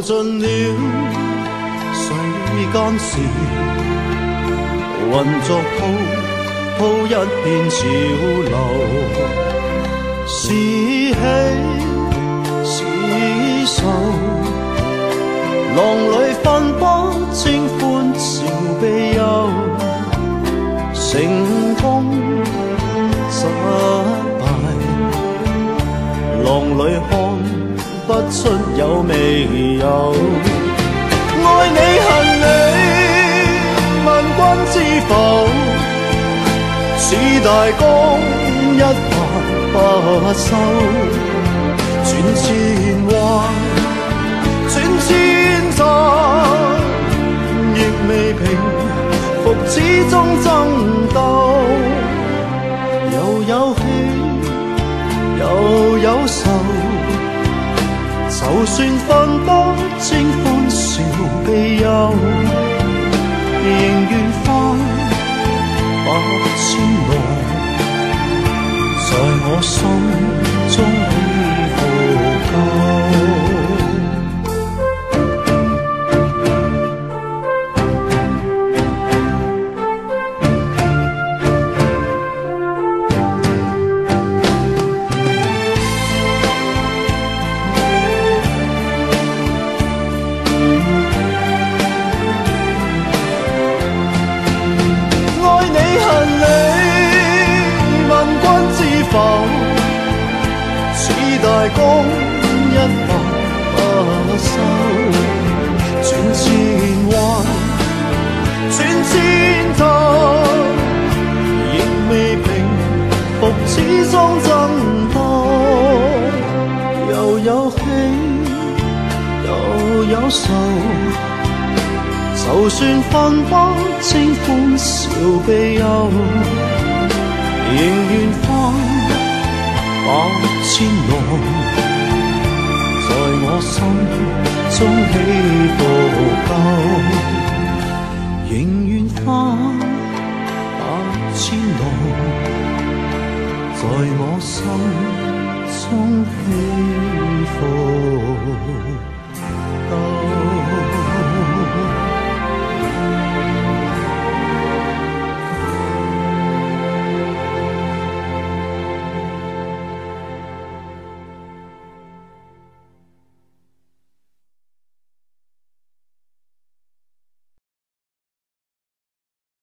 盡了世間事，混作滔滔一片潮流，是喜是愁，浪裏分不清歡笑悲憂，成功失敗，浪裏看不出有未有。愛你恨你，問君知否？似大江一發不收，轉千彎，轉千載，亦未平復始終爭鬥。又有喜，又有愁，就算分不清歡笑悲憂，仍願翻百千浪，在我心中起伏夠。似大江一發不收，轉千彎，轉千灘，亦未平復始終爭鬥。又有喜，又有愁，就算分不清歡笑悲憂，仍願翻百千浪，在我心中起伏夠，仍願翻百千浪，在我心中起伏。